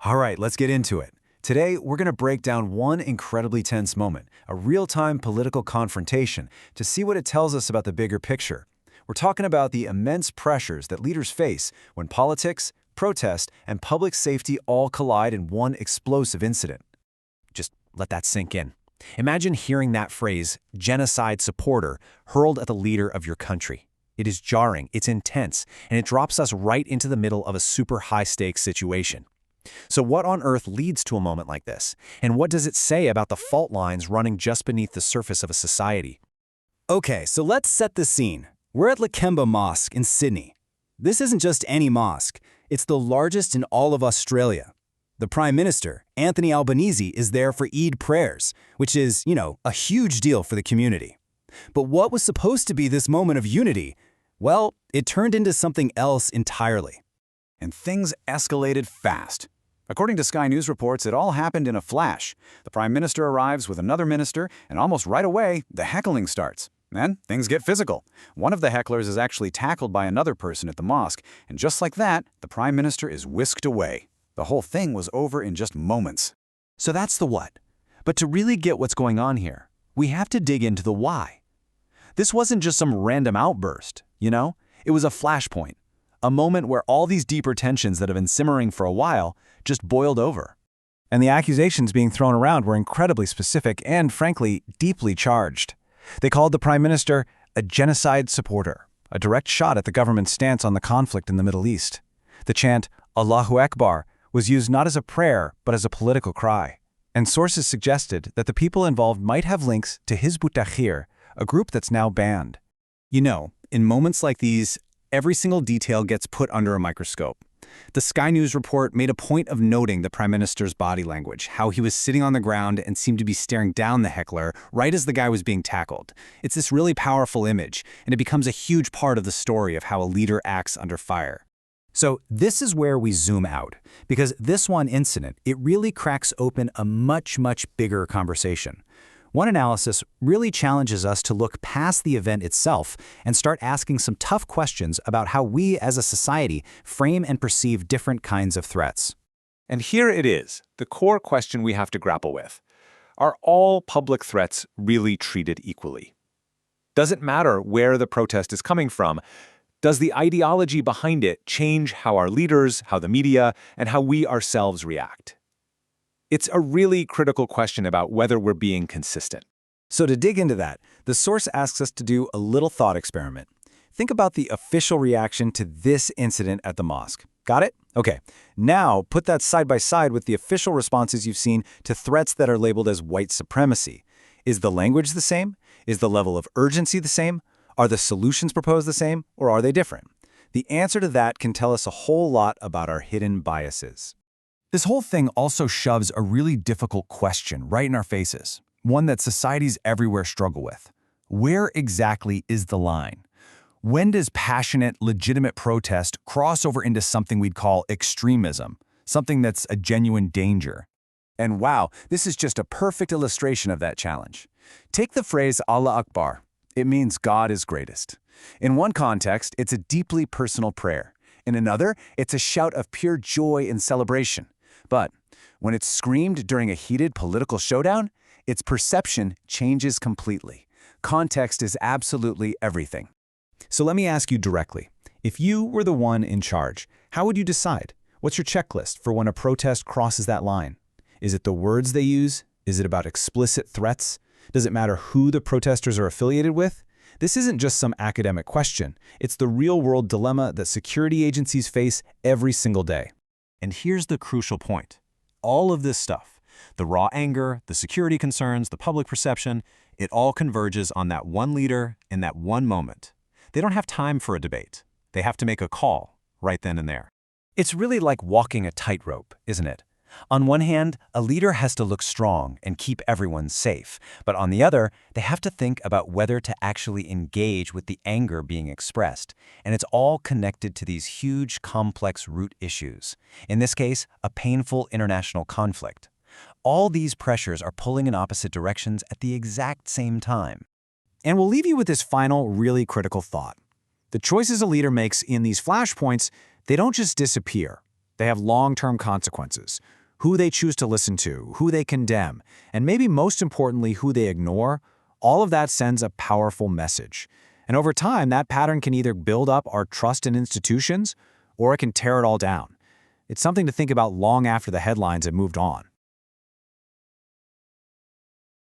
All right, let's get into it. Today, we're going to break down one incredibly tense moment, a real-time political confrontation, to see what it tells us about the bigger picture. We're talking about the immense pressures that leaders face when politics, protest, and public safety all collide in one explosive incident. Just let that sink in. Imagine hearing that phrase, genocide supporter, hurled at the leader of your country. It is jarring, it's intense, and it drops us right into the middle of a super high-stakes situation. So what on earth leads to a moment like this? And what does it say about the fault lines running just beneath the surface of a society? Okay, so let's set the scene. We're at Lakemba Mosque in Sydney. This isn't just any mosque, it's the largest in all of Australia. The Prime Minister, Anthony Albanese, is there for Eid prayers, which is, a huge deal for the community. But what was supposed to be this moment of unity? Well, it turned into something else entirely. And things escalated fast. According to Sky News reports, it all happened in a flash. The Prime Minister arrives with another minister, and almost right away, the heckling starts. Then things get physical. One of the hecklers is actually tackled by another person at the mosque, and just like that, the Prime Minister is whisked away. The whole thing was over in just moments. So that's the what. But to really get what's going on here, we have to dig into the why. This wasn't just some random outburst, It was a flashpoint. A moment where all these deeper tensions that have been simmering for a while just boiled over. And the accusations being thrown around were incredibly specific and, frankly, deeply charged. They called the Prime Minister a genocide supporter, a direct shot at the government's stance on the conflict in the Middle East. The chant, Allahu Akbar, was used not as a prayer, but as a political cry. And sources suggested that the people involved might have links to Hizb ut-Tahrir, a group that's now banned. In moments like these, every single detail gets put under a microscope. The Sky News report made a point of noting the Prime Minister's body language, how he was sitting on the ground and seemed to be staring down the heckler right as the guy was being tackled. It's this really powerful image, and it becomes a huge part of the story of how a leader acts under fire. So this is where we zoom out, because this one incident, it really cracks open a much, much bigger conversation. One analysis really challenges us to look past the event itself and start asking some tough questions about how we as a society frame and perceive different kinds of threats. And here it is, the core question we have to grapple with. Are all public threats really treated equally? Does it matter where the protest is coming from? Does the ideology behind it change how our leaders, how the media, and how we ourselves react? It's a really critical question about whether we're being consistent. So to dig into that, the source asks us to do a little thought experiment. Think about the official reaction to this incident at the mosque. Got it? Okay. Now put that side by side with the official responses you've seen to threats that are labeled as white supremacy. Is the language the same? Is the level of urgency the same? Are the solutions proposed the same, or are they different? The answer to that can tell us a whole lot about our hidden biases. This whole thing also shoves a really difficult question right in our faces, one that societies everywhere struggle with. Where exactly is the line? When does passionate, legitimate protest cross over into something we'd call extremism, something that's a genuine danger? And wow, this is just a perfect illustration of that challenge. Take the phrase Allahu Akbar. It means God is greatest. In one context, it's a deeply personal prayer. In another, it's a shout of pure joy and celebration. But when it's screamed during a heated political showdown, its perception changes completely. Context is absolutely everything. So let me ask you directly, if you were the one in charge, how would you decide? What's your checklist for when a protest crosses that line? Is it the words they use? Is it about explicit threats? Does it matter who the protesters are affiliated with? This isn't just some academic question. It's the real-world dilemma that security agencies face every single day. And here's the crucial point. All of this stuff, the raw anger, the security concerns, the public perception, it all converges on that one leader in that one moment. They don't have time for a debate. They have to make a call right then and there. It's really like walking a tightrope, isn't it? On one hand, a leader has to look strong and keep everyone safe, but on the other, they have to think about whether to actually engage with the anger being expressed, and it's all connected to these huge, complex root issues. In this case, a painful international conflict. All these pressures are pulling in opposite directions at the exact same time. And we'll leave you with this final, really critical thought. The choices a leader makes in these flashpoints, they don't just disappear. They have long-term consequences. Who they choose to listen to, who they condemn, and maybe most importantly, who they ignore, all of that sends a powerful message. And over time, that pattern can either build up our trust in institutions, or it can tear it all down. It's something to think about long after the headlines have moved on.